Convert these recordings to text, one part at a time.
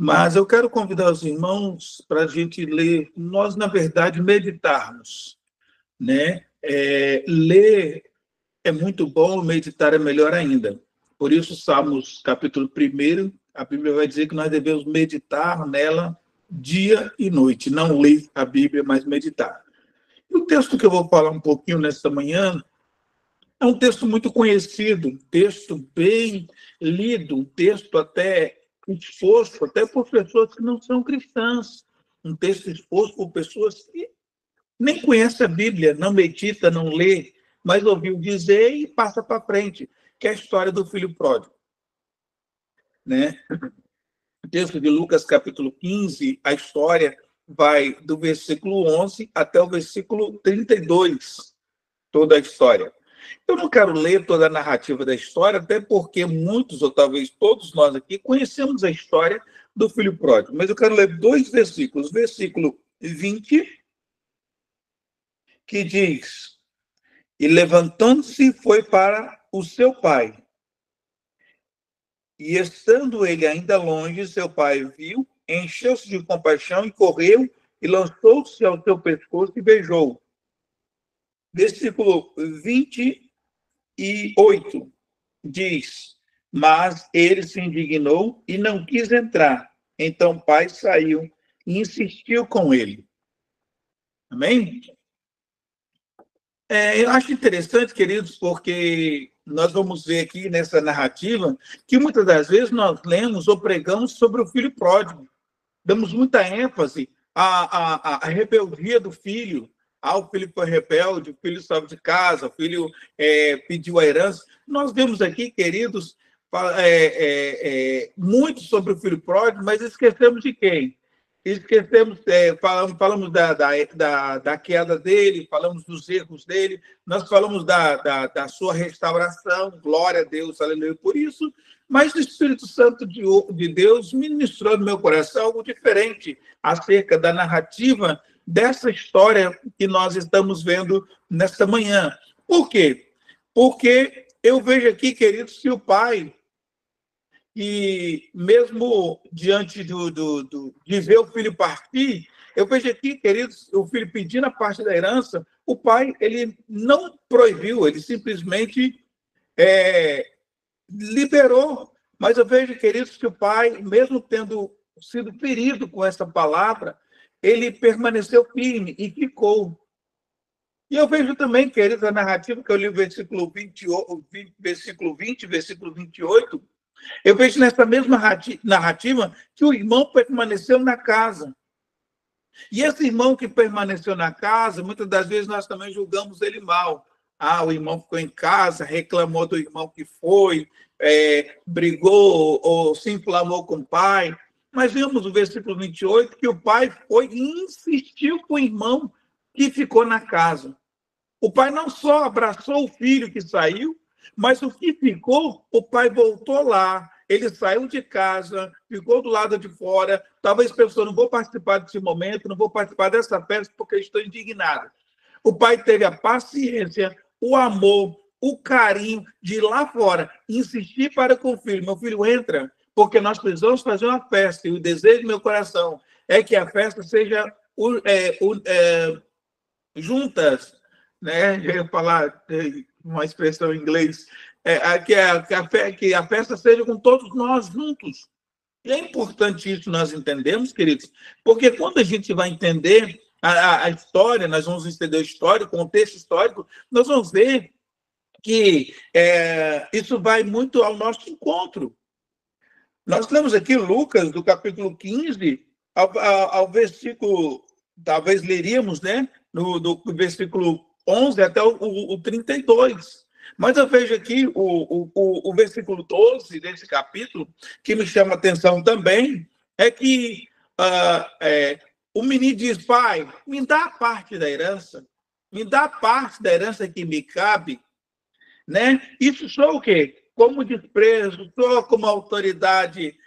Mas eu quero convidar os irmãos para a gente ler, nós, na verdade, meditarmos, né? Ler é muito bom, meditar é melhor ainda. Por isso, Salmos, capítulo 1, a Bíblia vai dizer que nós devemos meditar nela dia e noite. Não ler a Bíblia, mas meditar. E o texto que eu vou falar um pouquinho nesta manhã é um texto muito conhecido, um texto bem lido, um texto até exposto, até por pessoas que não são cristãs, um texto exposto por pessoas que nem conhecem a Bíblia, não medita, não lê, mas ouviu dizer e passa para frente, que é a história do filho pródigo. Né? O texto de Lucas, capítulo 15, a história vai do versículo 11 até o versículo 32, toda a história. Eu não quero ler toda a narrativa da história, até porque muitos, ou talvez todos nós aqui, conhecemos a história do filho pródigo. Mas eu quero ler 2 versículos. Versículo 20, que diz: E levantando-se foi para o seu pai. E estando ele ainda longe, seu pai viu, encheu-se de compaixão e correu e lançou-se ao seu pescoço e beijou. Versículo 28 diz: Mas ele se indignou e não quis entrar. Então o pai saiu e insistiu com ele. Amém? Eu acho interessante, queridos, porque nós vamos ver aqui nessa narrativa que muitas das vezes nós lemos ou pregamos sobre o filho pródigo. Damos muita ênfase à rebeldia do filho. O filho foi rebelde, o filho saiu de casa, o filho pediu a herança. Nós vemos aqui, queridos, muito sobre o filho pródigo, mas esquecemos de quem? Esquecemos, falamos da queda dele, falamos dos erros dele, nós falamos da sua restauração, glória a Deus, aleluia, por isso, mas o Espírito Santo de Deus ministrou no meu coração algo diferente acerca da narrativa dessa história que nós estamos vendo nesta manhã. Por quê? Porque eu vejo aqui, queridos, que o pai, e mesmo diante de ver o filho partir, eu vejo aqui, queridos, o filho pedindo a parte da herança, o pai, ele não proibiu, ele simplesmente liberou. Mas eu vejo, queridos, que o pai, mesmo tendo sido ferido com essa palavra, ele permaneceu firme e ficou. E eu vejo também, queridos, a narrativa que eu li o versículo 20, versículo 28, eu vejo nessa mesma narrativa que o irmão permaneceu na casa. E esse irmão que permaneceu na casa, muitas das vezes nós também julgamos ele mal. O irmão ficou em casa, reclamou do irmão que foi, brigou ou se inflamou com o pai. Mas vemos no versículo 28 que o pai foi e insistiu com o irmão que ficou na casa. O pai não só abraçou o filho que saiu, mas o que ficou, o pai voltou lá, ele saiu de casa, ficou do lado de fora, talvez pensou, não vou participar desse momento, não vou participar dessa festa porque estou indignado. O pai teve a paciência, o amor, o carinho de ir lá fora, insistir para com o filho. Meu filho, entra, porque nós precisamos fazer uma festa, e o desejo do meu coração é que a festa seja juntas, né? Eu ia falar uma expressão em inglês, que a festa seja com todos nós juntos. E é importante isso nós entendemos, queridos, porque quando a gente vai entender a história, nós vamos entender a história, o contexto histórico, nós vamos ver que isso vai muito ao nosso encontro. Nós temos aqui Lucas, do capítulo 15, ao versículo, talvez leríamos, né? Do versículo 11 até o 32. Mas eu vejo aqui o versículo 12 desse capítulo, que me chama a atenção também, é que o menino diz: pai, me dá a parte da herança, me dá a parte da herança que me cabe, né? Isso só o quê? Como desprezo, só como autoridade,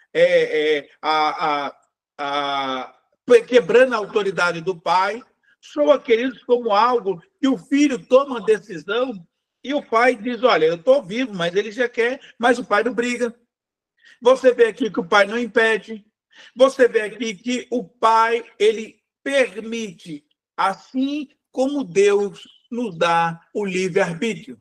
quebrando a autoridade do pai, soa, queridos, como algo que o filho toma uma decisão e o pai diz: olha, eu estou vivo, mas ele já quer, mas o pai não briga. Você vê aqui que o pai não impede, Você vê aqui que o Pai, ele permite, assim como Deus nos dá o livre-arbítrio.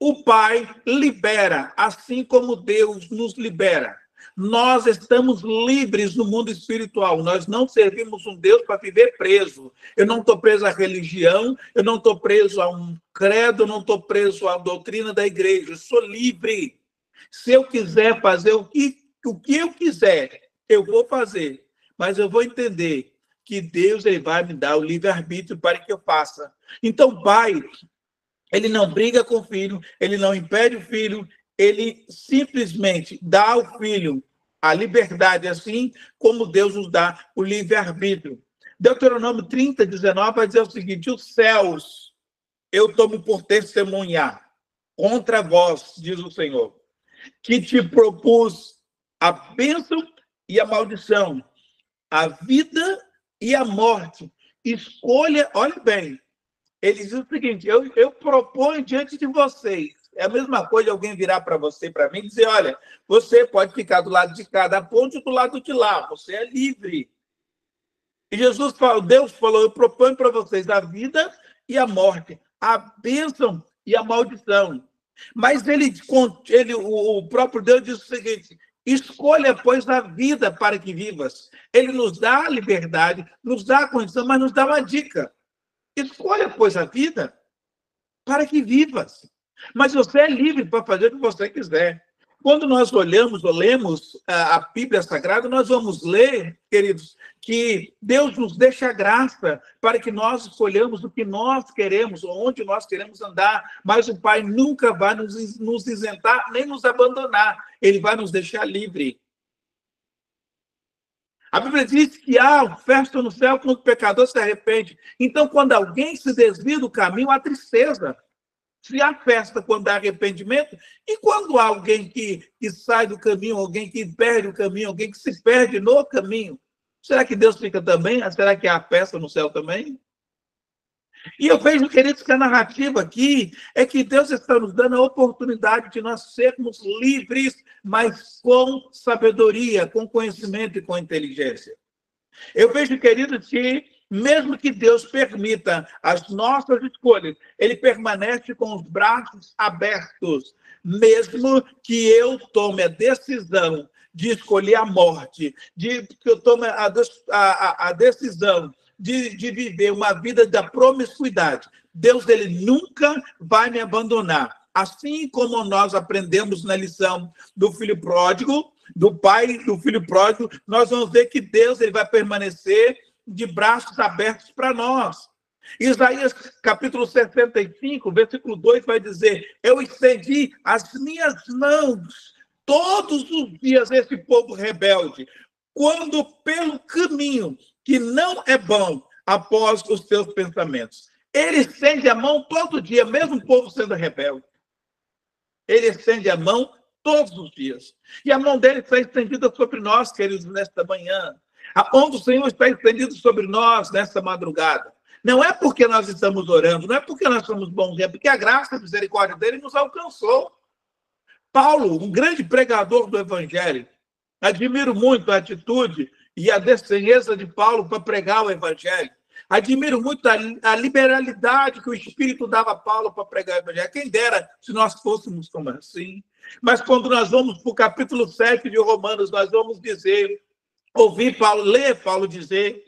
O Pai libera, assim como Deus nos libera. Nós estamos livres no mundo espiritual. Nós não servimos um Deus para viver preso. Eu não estou preso à religião, eu não estou preso a um credo, eu não estou preso à doutrina da igreja. Eu sou livre. Se eu quiser fazer o que eu quiser, eu vou fazer. Mas eu vou entender que Deus ele vai me dar o livre-arbítrio para que eu faça. Então, Pai, ele não briga com o filho, ele não impede o filho, ele simplesmente dá ao filho a liberdade, assim como Deus nos dá o livre-arbítrio. Deuteronômio 30, 19 vai dizer o seguinte: os céus eu tomo por testemunhar contra vós, diz o Senhor, que te propus a bênção e a maldição, a vida e a morte. Escolha, olha bem, ele diz o seguinte: eu proponho diante de vocês. É a mesma coisa alguém virar para você, para mim, e dizer: olha, você pode ficar do lado de cada ponte ou do lado de lá, você é livre. E Jesus falou, Deus falou: eu proponho para vocês a vida e a morte, a bênção e a maldição. Mas o próprio Deus diz o seguinte: escolha, pois, a vida para que vivas. Ele nos dá a liberdade, nos dá a condição, mas nos dá uma dica. Escolha, pois, a vida para que vivas. Mas você é livre para fazer o que você quiser. Quando nós olhamos ou lemos a Bíblia Sagrada, nós vamos ler, queridos, que Deus nos deixa a graça para que nós escolhamos o que nós queremos, onde nós queremos andar, mas o Pai nunca vai nos isentar, nem nos abandonar. Ele vai nos deixar livre. A Bíblia diz que há festa no céu quando o pecador se arrepende. Então, quando alguém se desvia do caminho, há tristeza. Se há festa quando há arrependimento, e quando há alguém que sai do caminho, alguém que perde o caminho, alguém que se perde no caminho, será que Deus fica também? Será que há festa no céu também? E eu vejo, queridos, que a narrativa aqui é que Deus está nos dando a oportunidade de nós sermos livres, mas com sabedoria, com conhecimento e com inteligência. Eu vejo, queridos, que mesmo que Deus permita as nossas escolhas, ele permanece com os braços abertos, mesmo que eu tome a decisão de escolher a morte, que eu tome a decisão de viver uma vida da promiscuidade. Deus, ele nunca vai me abandonar. Assim como nós aprendemos na lição do filho pródigo, do pai do filho pródigo, nós vamos ver que Deus ele vai permanecer de braços abertos para nós. Isaías, capítulo 65, versículo 2, vai dizer: eu estendi as minhas mãos todos os dias a esse povo rebelde, quando pelo caminho que não é bom, após os seus pensamentos. Ele estende a mão todo dia, mesmo o povo sendo rebelde. Ele estende a mão todos os dias. E a mão dele está estendida sobre nós, queridos, nesta manhã. A mão do Senhor está estendida sobre nós nesta madrugada. Não é porque nós estamos orando, não é porque nós somos bons, é porque a graça e a misericórdia dele nos alcançou. Paulo, um grande pregador do evangelho, admiro muito a atitude e a destreza de Paulo para pregar o evangelho. Admiro muito a liberalidade que o Espírito dava a Paulo para pregar o evangelho. Quem dera se nós fôssemos como assim. Mas quando nós vamos para o capítulo 7 de Romanos, nós vamos ler Paulo dizer: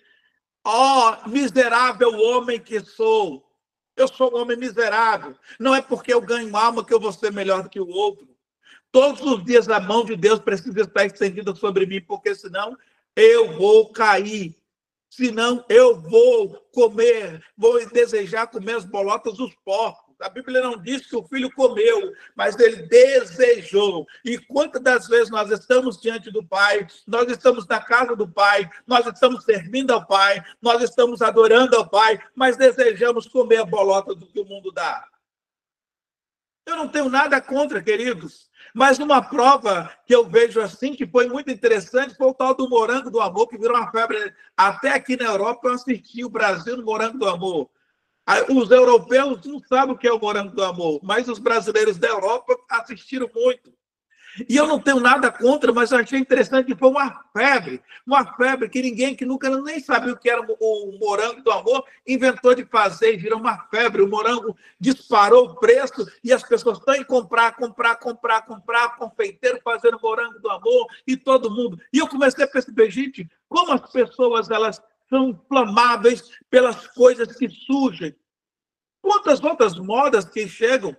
ó, miserável homem que sou. Eu sou um homem miserável. Não é porque eu ganho alma que eu vou ser melhor do que o outro. Todos os dias a mão de Deus precisa estar estendida sobre mim, porque senão eu vou cair. Senão eu vou desejar comer as bolotas dos porcos. A Bíblia não diz que o filho comeu, mas ele desejou. E quantas das vezes nós estamos diante do Pai, nós estamos na casa do Pai, nós estamos servindo ao Pai, nós estamos adorando ao Pai, mas desejamos comer a bolota do que o mundo dá. Eu não tenho nada contra, queridos. Mas uma prova que eu vejo assim, que foi muito interessante, foi o tal do Morango do Amor, que virou uma febre. Até aqui na Europa eu assisti o Brasil no Morango do Amor. Os europeus não sabem o que é o Morango do Amor, mas os brasileiros da Europa assistiram muito. E eu não tenho nada contra, mas eu achei interessante que foi uma febre que ninguém que nunca nem sabia o que era o morango do amor inventou de fazer e virou uma febre. O morango disparou o preço e as pessoas estão em comprar, confeiteiro fazendo morango do amor e todo mundo. E eu comecei a perceber, gente, como as pessoas elas são inflamáveis pelas coisas que surgem. Quantas outras modas que chegam,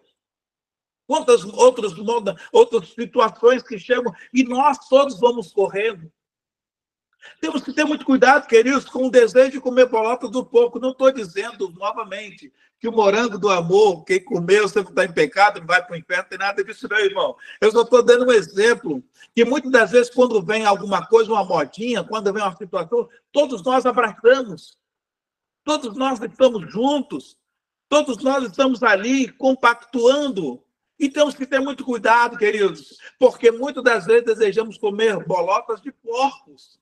quantas outras situações que chegam, e nós todos vamos correndo. Temos que ter muito cuidado, queridos, com o desejo de comer bolota do porco. Não estou dizendo, novamente, que o morango do amor, quem comeu, sempre está em pecado, não vai para o inferno, tem nada disso, meu irmão. Eu só estou dando um exemplo, que muitas das vezes, quando vem alguma coisa, uma modinha, quando vem uma situação, todos nós abraçamos, todos nós estamos juntos, todos nós estamos ali compactuando. E temos que ter muito cuidado, queridos, porque muitas das vezes desejamos comer bolotas de porcos.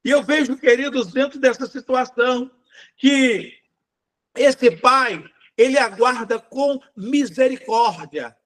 E eu vejo, queridos, dentro dessa situação, que esse pai, ele aguarda com misericórdia,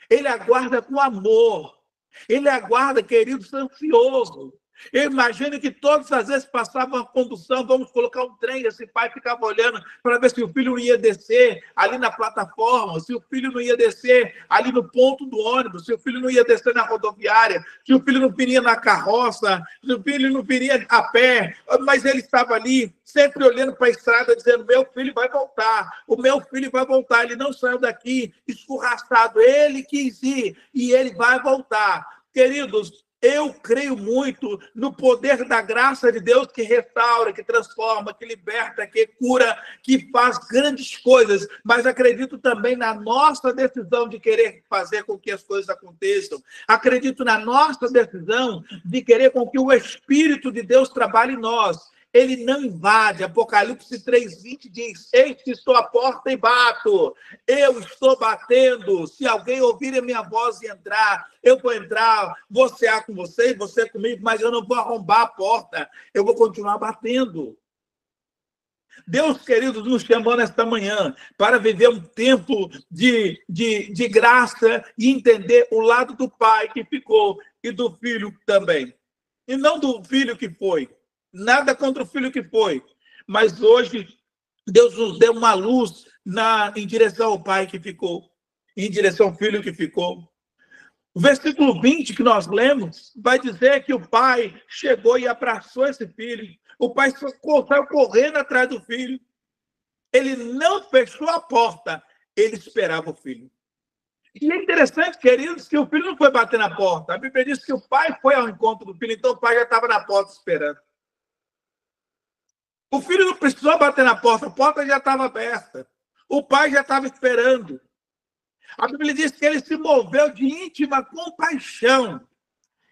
ele aguarda com amor, ele aguarda, queridos, ansioso. Eu imagino que todas as vezes passava uma condução, vamos colocar um trem, esse pai ficava olhando para ver se o filho não ia descer ali na plataforma, se o filho não ia descer ali no ponto do ônibus, se o filho não ia descer na rodoviária, se o filho não viria na carroça, se o filho não viria a pé, mas ele estava ali sempre olhando para a estrada, dizendo, meu filho vai voltar, o meu filho vai voltar, ele não saiu daqui escorraçado, ele quis ir e ele vai voltar. Queridos, eu creio muito no poder da graça de Deus que restaura, que transforma, que liberta, que cura, que faz grandes coisas, mas acredito também na nossa decisão de querer fazer com que as coisas aconteçam. Acredito na nossa decisão de querer com que o Espírito de Deus trabalhe em nós. Ele não invade. Apocalipse 3:20 diz, eis que estou à porta e bato. Eu estou batendo. Se alguém ouvir a minha voz e entrar, eu vou entrar. Vou cear com você, você comigo, mas eu não vou arrombar a porta. Eu vou continuar batendo. Deus, querido, nos chamou nesta manhã para viver um tempo de graça e entender o lado do pai que ficou e do filho também. E não do filho que foi. Nada contra o filho que foi, mas hoje Deus nos deu uma luz em direção ao pai que ficou, em direção ao filho que ficou. O versículo 20 que nós lemos vai dizer que o pai chegou e abraçou esse filho. O pai saiu correndo atrás do filho. Ele não fechou a porta, ele esperava o filho. E é interessante, queridos, que o filho não foi bater na porta. A Bíblia diz que o pai foi ao encontro do filho, então o pai já estava na porta esperando. O filho não precisou bater na porta, a porta já estava aberta. O pai já estava esperando. A Bíblia diz que ele se moveu de íntima compaixão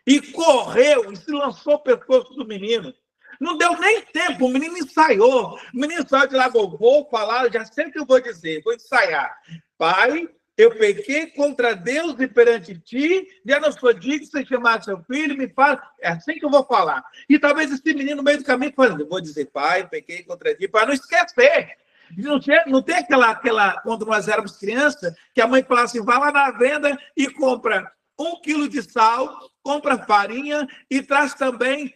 e correu e se lançou ao pescoço do menino. Não deu nem tempo, o menino ensaiou. O menino saiu de lá, vou falar, já sei o que eu vou dizer, vou ensaiar. Pai, eu pequei contra Deus e perante ti, já não sou digno de ser chamado seu filho, me fala. É assim que eu vou falar. E talvez esse menino no meio do caminho falando, eu vou dizer, pai, pequei contra ti, para não esquecer. Não tem aquela, quando nós éramos crianças, que a mãe falava assim, vai lá na venda e compra 1 quilo de sal, compra farinha e traz também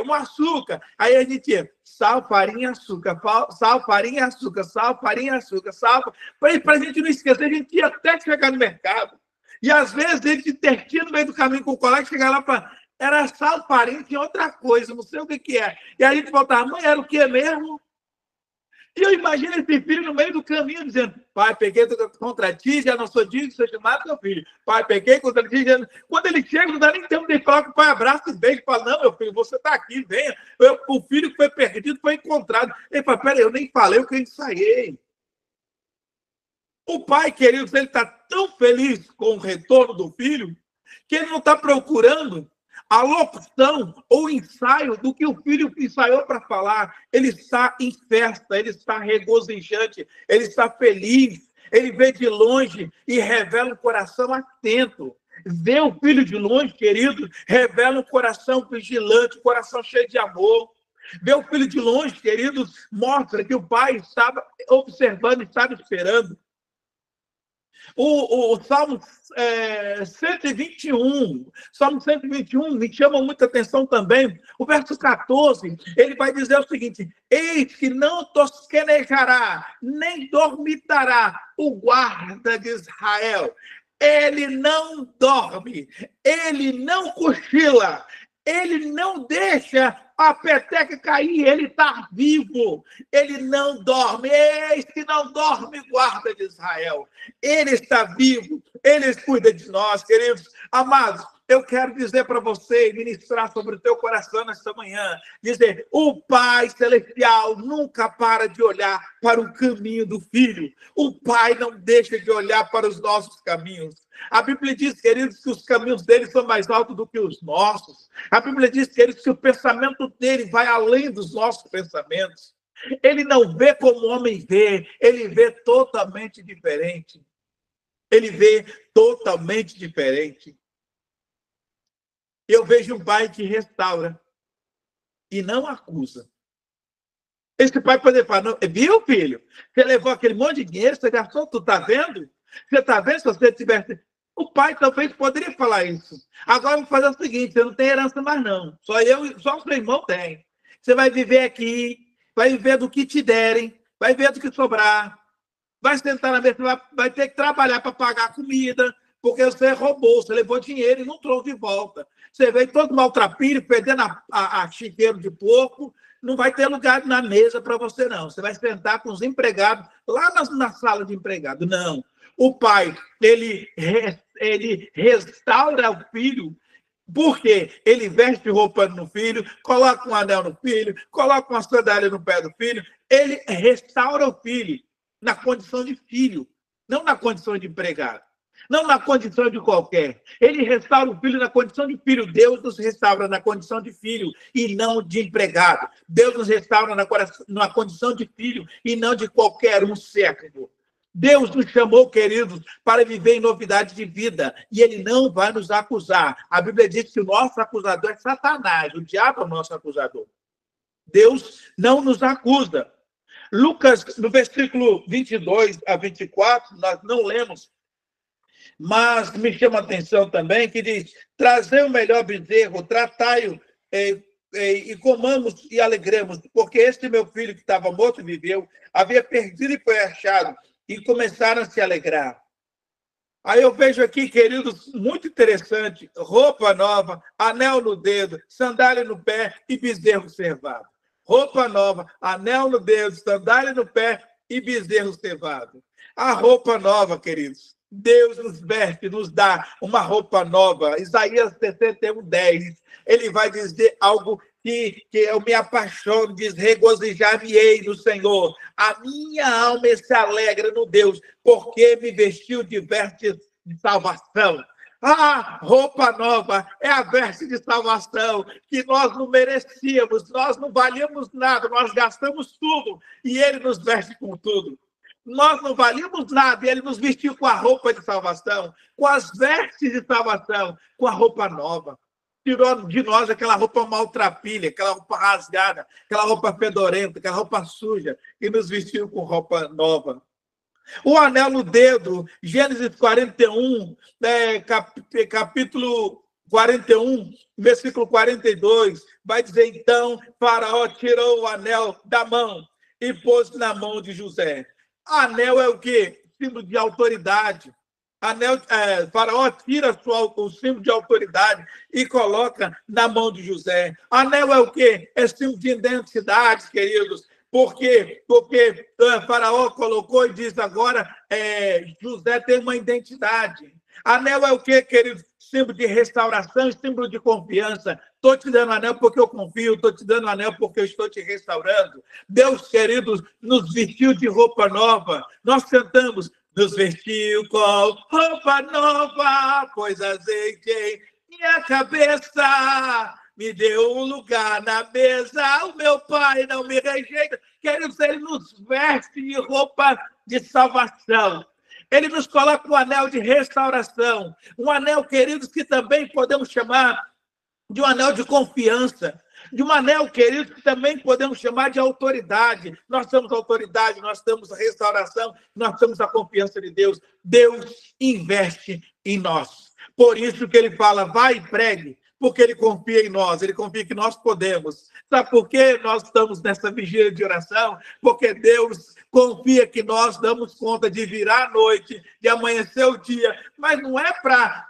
um açúcar. Aí a gente ia, sal, farinha, açúcar, sal, farinha, açúcar, sal, farinha, açúcar, sal. Para a gente não esquecer, a gente ia até chegar no mercado. E às vezes a gente tertina no meio do caminho com o colega, chegar lá para... Era sal, farinha, tinha outra coisa, não sei o que é. E a gente voltava, mãe, era o que mesmo? E eu imagino esse filho no meio do caminho dizendo, pai, pequei contra ti, já não sou digno de ser chamado teu filho. Pai, pequei contra ti, já... Quando ele chega, não dá nem tempo de falar que o pai abraça e beijo e fala, não, meu filho, você está aqui, venha. O filho que foi perdido foi encontrado. Ele fala, peraí, eu nem falei o que eu ensaiei. O pai, queridos, ele está tão feliz com o retorno do filho que ele não está procurando a locução ou ensaio do que o filho ensaiou para falar. Ele está em festa, ele está regozijante, ele está feliz, ele vê de longe e revela um coração atento. Ver o filho de longe, querido, revela um coração vigilante, um coração cheio de amor. Ver o filho de longe, querido, mostra que o pai estava observando, estava esperando. O Salmo 121, Salmo 121 me chama muita atenção também. O verso 14, ele vai dizer o seguinte: eis que não tosquenejará, nem dormitará o guarda de Israel. Ele não dorme, ele não cochila, ele não deixa a peteca cair, ele está vivo, ele não dorme, eis que não dorme, guarda de Israel. Ele está vivo, ele cuida de nós, queridos. Amados, eu quero dizer para você, ministrar sobre o teu coração nesta manhã, dizer, o Pai Celestial nunca para de olhar para o caminho do Filho. O Pai não deixa de olhar para os nossos caminhos. A Bíblia diz, queridos, que os caminhos dele são mais altos do que os nossos. A Bíblia diz, queridos, que o pensamento dele vai além dos nossos pensamentos. Ele não vê como o homem vê, ele vê totalmente diferente. Ele vê totalmente diferente. Eu vejo um pai que restaura e não acusa. Esse pai pode falar, não, viu, filho? Você levou aquele monte de dinheiro, você gastou, tu está vendo? Você está vendo se você tivesse... O pai talvez poderia falar isso. Agora vamos fazer o seguinte, você não tem herança mais não. Só o seu irmão tem. Você vai viver aqui, vai viver do que te derem, vai viver do que sobrar. Vai sentar na mesa, vai ter que trabalhar para pagar a comida, porque você roubou, você levou dinheiro e não trouxe de volta. Você veio todo maltrapilho, perdendo a chiqueiro de porco, não vai ter lugar na mesa para você, não. Você vai sentar com os empregados lá na sala de empregado. Não. O pai, ele restaura o filho, porque ele veste roupa no filho, coloca um anel no filho, coloca uma sandália no pé do filho. Ele restaura o filho na condição de filho, não na condição de empregado. Não na condição de qualquer. Ele restaura o filho na condição de filho. Deus nos restaura na condição de filho e não de empregado. Deus nos restaura na condição de filho e não de qualquer um servo. Deus nos chamou, queridos, para viver em novidade de vida. E ele não vai nos acusar. A Bíblia diz que o nosso acusador é Satanás. O diabo é o nosso acusador. Deus não nos acusa. Lucas, no versículo 22 a 24, nós não lemos, mas me chama a atenção também que diz, trazei o melhor bezerro, tratai-o e comamos e alegremos, porque este meu filho que estava morto e viveu, havia perdido e foi achado, e começaram a se alegrar. Aí eu vejo aqui, queridos, muito interessante, roupa nova, anel no dedo, sandália no pé e bezerro cevado. Roupa nova, anel no dedo, sandália no pé e bezerro cevado. A roupa nova, queridos, Deus nos veste, nos dá uma roupa nova. Isaías 61:10, ele vai dizer algo que eu me apaixono, diz, regozijar-me-ei no Senhor. A minha alma se alegra no Deus, porque me vestiu de vestes de salvação. A roupa nova é a veste de salvação que nós não merecíamos, nós não valíamos nada, nós gastamos tudo e ele nos veste com tudo. Nós não valíamos nada e ele nos vestiu com a roupa de salvação, com as vestes de salvação, com a roupa nova. Tirou de nós aquela roupa maltrapilha, aquela roupa rasgada, aquela roupa fedorenta, aquela roupa suja, e nos vestiu com roupa nova. O anel no dedo, Gênesis 41, capítulo 41, versículo 42, vai dizer, então, Faraó tirou o anel da mão e pôs na mão de José. Anel é o quê? Símbolo de autoridade. Faraó tira o símbolo de autoridade e coloca na mão de José. Anel é o quê? É símbolo de identidade, queridos. Por quê? Porque Faraó colocou e diz agora, José tem uma identidade. Anel é o quê, queridos? Símbolo de restauração, símbolo de confiança. Estou te dando anel porque eu confio, estou te dando anel porque eu estou te restaurando. Deus, queridos, nos vestiu de roupa nova. Nós cantamos, nos vestiu com roupa nova, pois azeitei minha cabeça, me deu um lugar na mesa, o meu pai não me rejeita. Queridos, ele nos veste de roupa de salvação. Ele nos coloca um anel de restauração. Um anel, queridos, que também podemos chamar de um anel de confiança. De um anel, querido, que também podemos chamar de autoridade. Nós temos autoridade, nós temos restauração, nós temos a confiança de Deus. Deus investe em nós. Por isso que ele fala, vai e pregue, porque ele confia em nós, ele confia que nós podemos. Sabe por que nós estamos nessa vigília de oração? Porque Deus confia que nós damos conta de virar a noite, de amanhecer o dia, mas não é para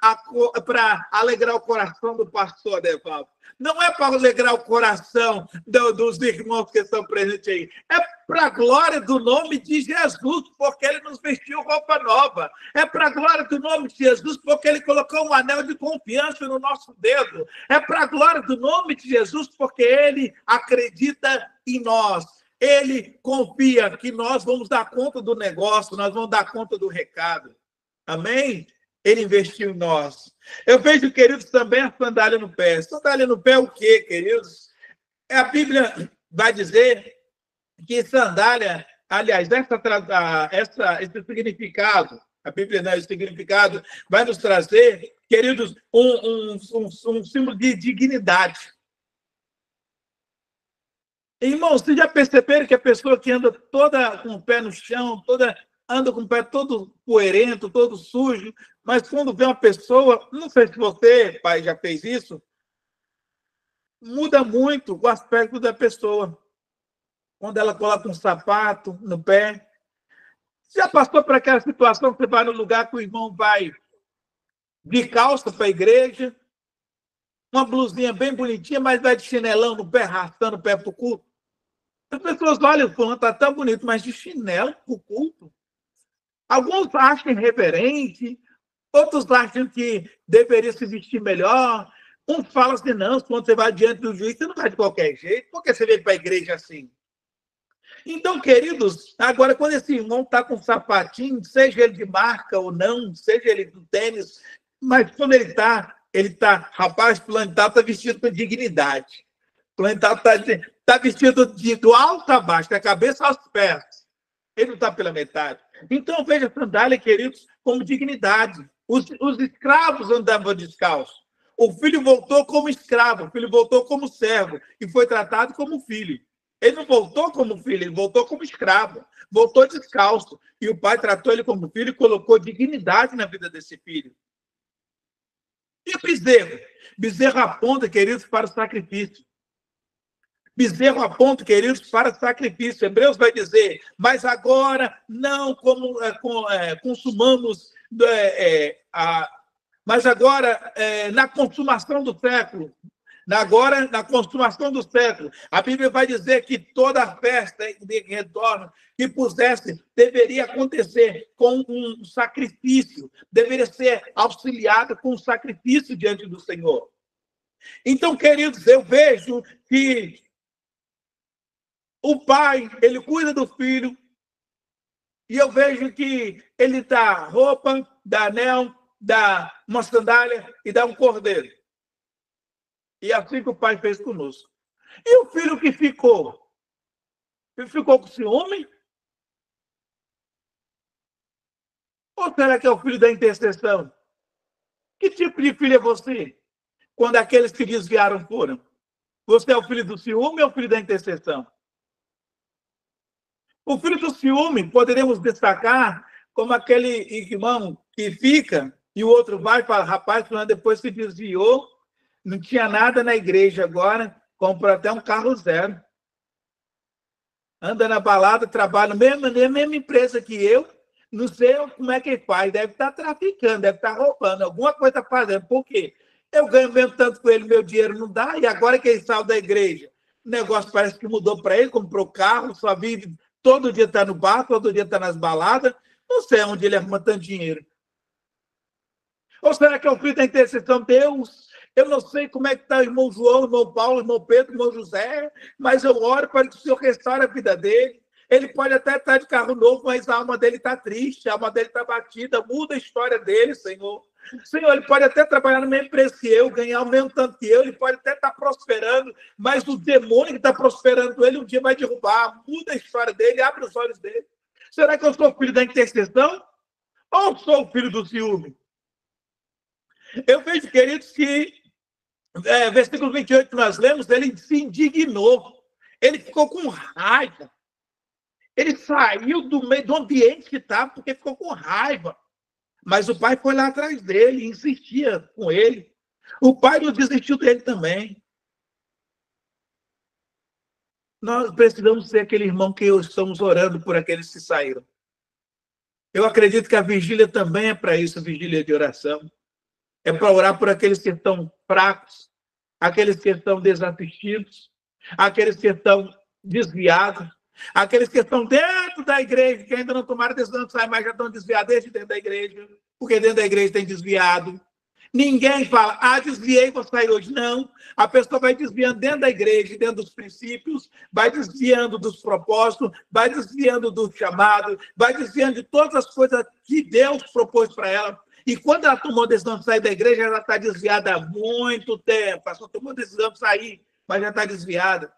alegrar o coração do pastor Adevaldo. Não é para alegrar o coração dos irmãos que estão presentes aí. É para a glória do nome de Jesus, porque ele nos vestiu roupa nova. É para a glória do nome de Jesus, porque ele colocou um anel de confiança no nosso dedo. É para a glória do nome de Jesus, porque ele acredita em nós. Ele confia que nós vamos dar conta do negócio, nós vamos dar conta do recado. Amém? Ele investiu em nós. Eu vejo, queridos, também a sandália no pé. Sandália no pé é o quê, queridos? A Bíblia vai dizer que sandália, aliás, esse significado, a Bíblia, né, esse significado vai nos trazer, queridos, um símbolo de dignidade. Irmãos, vocês já perceberam que a pessoa que anda toda com o pé no chão, anda com o pé todo poeirento, todo sujo, mas quando vê uma pessoa, não sei se você, pai, já fez isso, muda muito o aspecto da pessoa. Quando ela coloca um sapato no pé. Já passou por aquela situação que você vai no lugar que o irmão vai de calça para a igreja, uma blusinha bem bonitinha, mas vai de chinelão no pé, arrastando o pé para o culto? As pessoas olham, fulano está tão bonito, mas de chinelo para o culto. Alguns acham irreverente, outros acham que deveria se vestir melhor. Uns falam assim, não, quando você vai diante do juiz, você não vai de qualquer jeito. Por que você veio para a igreja assim? Então, queridos, agora, quando esse irmão está com um sapatinho, seja ele de marca ou não, seja ele do tênis, mas quando ele está, rapaz, Plantar está vestido com dignidade. Plantar está vestido do alto a baixo, da cabeça aos pés. Ele não está pela metade. Então, veja a sandália, queridos, como dignidade. Os escravos andavam descalços. O filho voltou como escravo, o filho voltou como servo e foi tratado como filho. Ele não voltou como filho, ele voltou como escravo, voltou descalço. E o pai tratou ele como filho e colocou dignidade na vida desse filho. E o bezerro? Bezerro aponta, queridos, para o sacrifício. Bezerro aponta, queridos, para o sacrifício. Hebreus vai dizer, mas agora não consumamos, mas agora na consumação do século. Agora, na consumação do século, a Bíblia vai dizer que toda festa de retorno que pusesse deveria acontecer com um sacrifício, deveria ser auxiliada com um sacrifício diante do Senhor. Então, queridos, eu vejo que o pai, ele cuida do filho, e eu vejo que ele dá roupa, dá anel, dá uma sandália e dá um cordeiro. E assim que o pai fez conosco. E o filho que ficou? Ele ficou com ciúme? Ou será que é o filho da intercessão? Que tipo de filho é você? Quando aqueles que desviaram foram? Você é o filho do ciúme ou o filho da intercessão? O filho do ciúme poderemos destacar como aquele irmão que fica e o outro vai e fala, rapaz, depois se desviou, não tinha nada na igreja, agora comprou até um carro zero. Anda na balada, trabalha na mesma empresa que eu, não sei como é que ele faz, deve estar traficando, deve estar roubando, alguma coisa está fazendo. Por quê? Eu ganho mesmo tanto com ele, meu dinheiro não dá, e agora que ele saiu da igreja, o negócio parece que mudou para ele, comprou carro, só vive, todo dia está no bar, todo dia está nas baladas, não sei onde ele arruma tanto dinheiro. Ou será que é o filho da intercessão de Deus? Eu não sei como é que está o irmão João, o irmão Paulo, o irmão Pedro, o irmão José, mas eu oro para que o Senhor restaure a vida dele. Ele pode até estar de carro novo, mas a alma dele está triste, a alma dele está batida. Muda a história dele, Senhor. Senhor, ele pode até trabalhar no mesmo preço que eu, ganhar o mesmo tanto que eu, ele pode até estar prosperando, mas o demônio que está prosperando ele um dia vai derrubar. Muda a história dele, abre os olhos dele. Será que eu sou filho da intercessão ou sou filho do ciúme? Eu vejo, queridos, que Versículo 28 que nós lemos, ele se indignou, ele ficou com raiva. Ele saiu do meio do ambiente que estava porque ficou com raiva. Mas o pai foi lá atrás dele, insistia com ele. O pai não desistiu dele também. Nós precisamos ser aquele irmão que estamos orando por aqueles que saíram. Eu acredito que a vigília também é para isso, a vigília de oração. É para orar por aqueles que estão fracos, aqueles que estão desassistidos, aqueles que estão desviados, aqueles que estão dentro da igreja, que ainda não tomaram decisão de sair, mas já estão desviados desde dentro da igreja, porque dentro da igreja tem desviado. Ninguém fala, desviei, vou sair hoje. Não, a pessoa vai desviando dentro da igreja, dentro dos princípios, vai desviando dos propósitos, vai desviando do chamado, vai desviando de todas as coisas que Deus propôs para ela. E quando ela tomou a decisão de sair da igreja, ela está desviada há muito tempo. Ela só tomou a decisão de sair, mas já está desviada.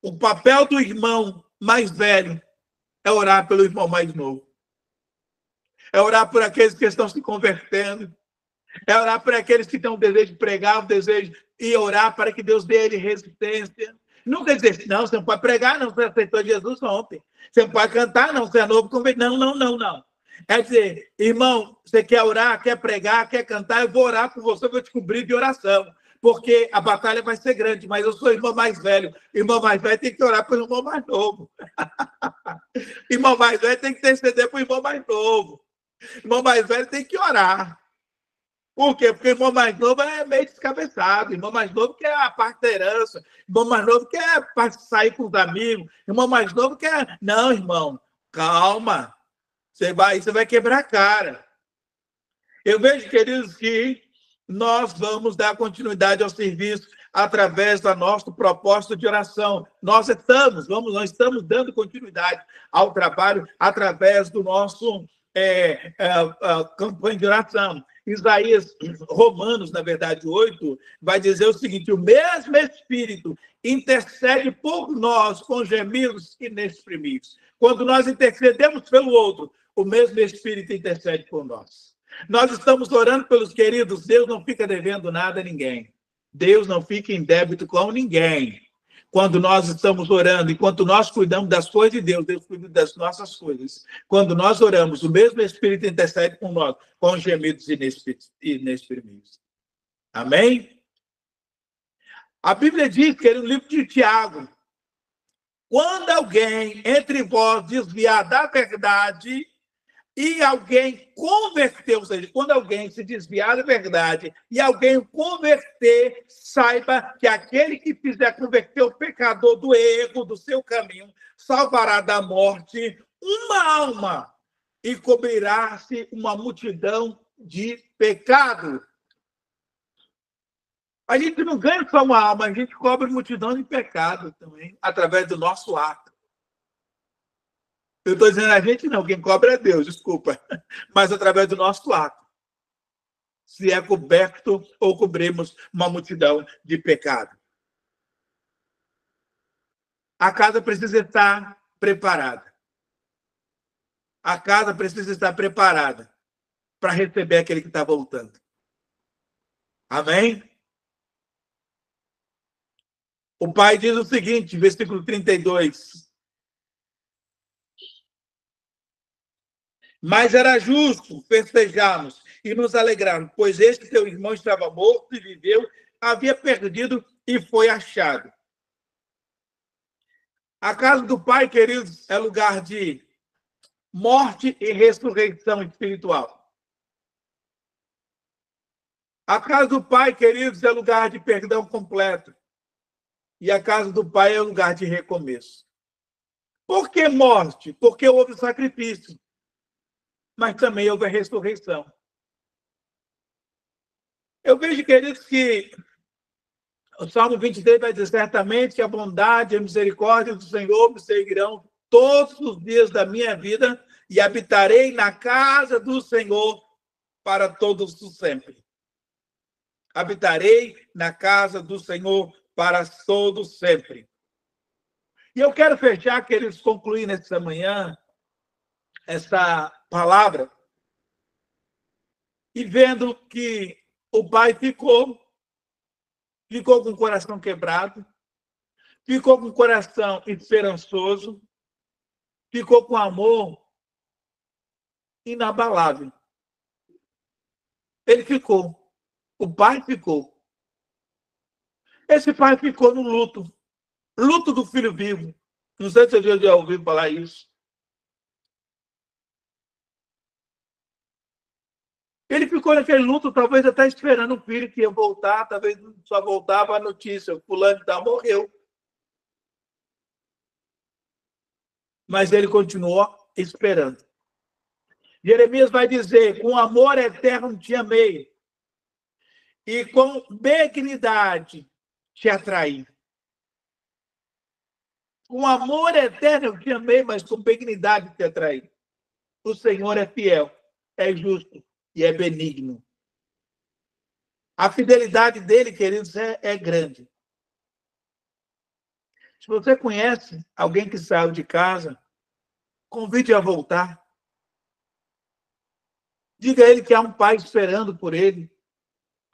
O papel do irmão mais velho é orar pelo irmão mais novo. É orar por aqueles que estão se convertendo. É orar por aqueles que têm o desejo de pregar, o desejo e orar para que Deus dê a ele resistência. Nunca dizer, não, você não pode pregar, não, você aceitou Jesus ontem. Você não pode cantar, não, você é novo convertido. Não. É dizer, irmão, você quer orar, quer pregar, quer cantar, eu vou orar por você, eu vou te cobrir de oração. Porque a batalha vai ser grande, mas eu sou irmão mais velho. Irmão mais velho tem que orar para o irmão mais novo. Irmão mais velho tem que interceder para o irmão mais novo. Irmão mais velho tem que orar. Por quê? Porque o irmão mais novo é meio descabeçado. O irmão mais novo quer a parte da herança. O irmão mais novo quer sair com os amigos. O irmão mais novo quer... Não, irmão, calma. Você vai quebrar a cara. Eu vejo, queridos, que nós vamos dar continuidade ao serviço através do nosso propósito de oração. Nós estamos dando continuidade ao trabalho através do nosso campanha de oração. Isaías, Romanos, na verdade, 8, vai dizer o seguinte: o mesmo Espírito intercede por nós com gemidos inexprimíveis. Quando nós intercedemos pelo outro, o mesmo Espírito intercede por nós. Nós estamos orando pelos queridos. Deus não fica devendo nada a ninguém. Deus não fica em débito com ninguém. Quando nós estamos orando, enquanto nós cuidamos das coisas de Deus, Deus cuida das nossas coisas. Quando nós oramos, o mesmo Espírito intercede por nós, com gemidos inexprimíveis. Amém? A Bíblia diz, que no livro de Tiago, quando alguém entre vós desviar da verdade e alguém converter, ou seja, quando alguém se desviar da verdade e alguém converter, saiba que aquele que fizer converter o pecador do erro, do seu caminho, salvará da morte uma alma e cobrirá-se uma multidão de pecado. A gente não ganha só uma alma, a gente cobre multidão de pecado também, através do nosso ato. Eu estou dizendo a gente não, quem cobra é Deus, desculpa. Mas através do nosso ato. Se é coberto ou cobrimos uma multidão de pecado. A casa precisa estar preparada. A casa precisa estar preparada para receber aquele que está voltando. Amém? O pai diz o seguinte, versículo 32. Mas era justo festejarmos e nos alegrarmos, pois este teu irmão estava morto e viveu, havia perdido e foi achado. A casa do Pai, queridos, é lugar de morte e ressurreição espiritual. A casa do Pai, queridos, é lugar de perdão completo. E a casa do Pai é lugar de recomeço. Por que morte? Porque houve sacrifício. Mas também houve a ressurreição. Eu vejo, queridos, que o Salmo 23 vai dizer certamente que a bondade e a misericórdia do Senhor me seguirão todos os dias da minha vida e habitarei na casa do Senhor para todos os sempre. Habitarei na casa do Senhor para todos sempre. E eu quero fechar, queridos, concluir nessa manhã essa palavra e vendo que o pai ficou ficou com o coração quebrado, ficou com o coração esperançoso, ficou com amor inabalável. Ele ficou. O pai ficou. Esse pai ficou no luto. Luto do filho vivo. Não sei se você já ouviu falar isso. Ele ficou naquele luto, talvez até esperando o filho que ia voltar, talvez só voltava a notícia, o fulano de tal morreu. Mas ele continuou esperando. Jeremias vai dizer, com amor eterno te amei, e com benignidade te atraí. Com amor eterno eu te amei, mas com benignidade te atraí. O Senhor é fiel, é justo e é benigno. A fidelidade dele, queridos, é grande. Se você conhece alguém que saiu de casa, convide a voltar. Diga a ele que há um pai esperando por ele,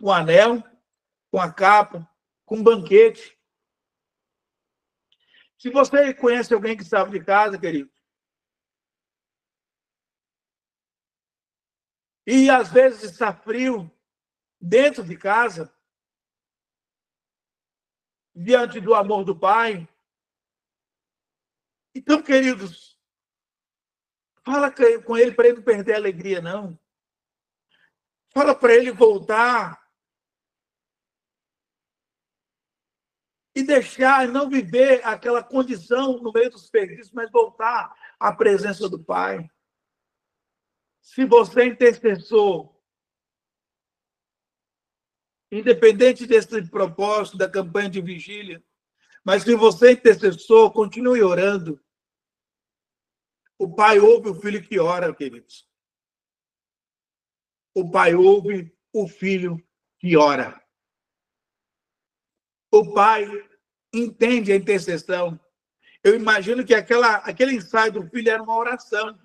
com anel, com a capa, com um banquete. Se você conhece alguém que saiu de casa, querido, e às vezes está frio dentro de casa, diante do amor do pai, então, queridos, fala com ele para ele não perder a alegria, não. Fala para ele voltar e deixar, não viver aquela condição no meio dos perdidos, mas voltar à presença do Pai. Se você é intercessor, independente desse propósito da campanha de vigília, mas se você é intercessor, continue orando. O Pai ouve o filho que ora, queridos. O Pai ouve o filho que ora. O Pai entende a intercessão. Eu imagino que aquele ensaio do filho era uma oração.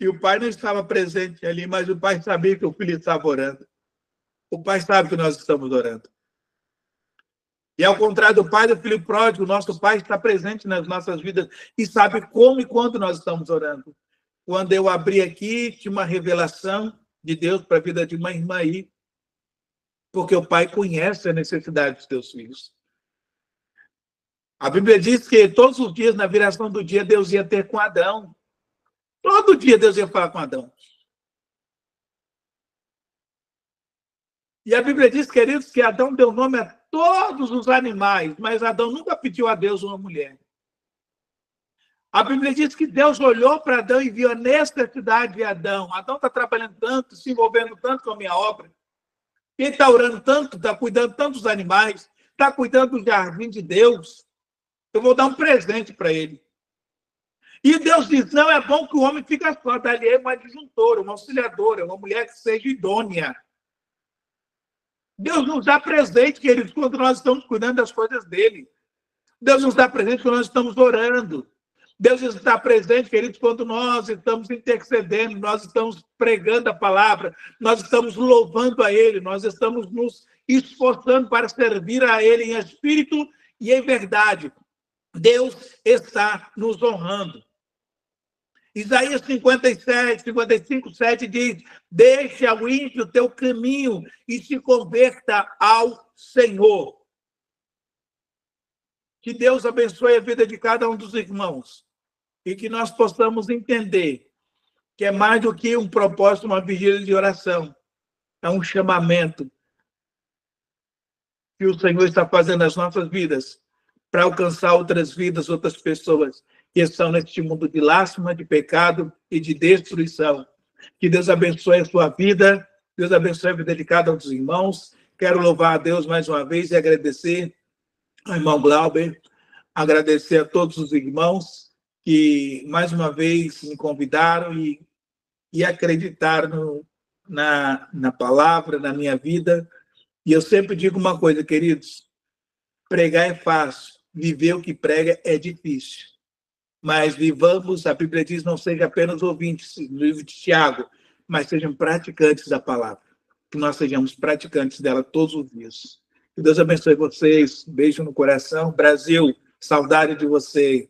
E o pai não estava presente ali, mas o pai sabia que o filho estava orando. O pai sabe que nós estamos orando. E ao contrário do pai do filho pródigo, o nosso pai está presente nas nossas vidas e sabe como e quando nós estamos orando. Quando eu abri aqui, tinha uma revelação de Deus para a vida de uma irmã aí, porque o pai conhece a necessidade dos teus filhos. A Bíblia diz que todos os dias, na viração do dia, Deus ia ter com Adão. Todo dia Deus ia falar com Adão. E a Bíblia diz, queridos, que Adão deu nome a todos os animais, mas Adão nunca pediu a Deus uma mulher. A Bíblia diz que Deus olhou para Adão e viu a necessidade de Adão. Adão está trabalhando tanto, se envolvendo tanto com a minha obra. Ele está orando tanto, está cuidando tanto dos animais, está cuidando do jardim de Deus. Eu vou dar um presente para ele. E Deus diz, não é bom que o homem fique só, dali é uma adjuntora, uma auxiliadora, uma mulher que seja idônea. Deus nos dá presente, queridos, quando nós estamos cuidando das coisas dele. Deus nos dá presente quando nós estamos orando. Deus nos dá presente, queridos, quando nós estamos intercedendo, nós estamos pregando a palavra, nós estamos louvando a ele, nós estamos nos esforçando para servir a ele em espírito e em verdade. Deus está nos honrando. Isaías 57, 55, 7 diz, deixa o ímpio o teu caminho e se converta ao Senhor. Que Deus abençoe a vida de cada um dos irmãos e que nós possamos entender que é mais do que um propósito, uma vigília de oração. É um chamamento que o Senhor está fazendo nas nossas vidas para alcançar outras vidas, outras pessoas que estão neste mundo de lástima, de pecado e de destruição. Que Deus abençoe a sua vida, Deus abençoe a vida de cada um dos irmãos. Quero louvar a Deus mais uma vez e agradecer ao irmão Glauber, agradecer a todos os irmãos que, mais uma vez, me convidaram e acreditaram na palavra, na minha vida. E eu sempre digo uma coisa, queridos, pregar é fácil, viver o que prega é difícil. Mas vivamos, a Bíblia diz, não seja apenas ouvintes, no livro de Tiago, mas sejam praticantes da palavra. Que nós sejamos praticantes dela todos os dias. Que Deus abençoe vocês. Beijo no coração. Brasil, saudade de você.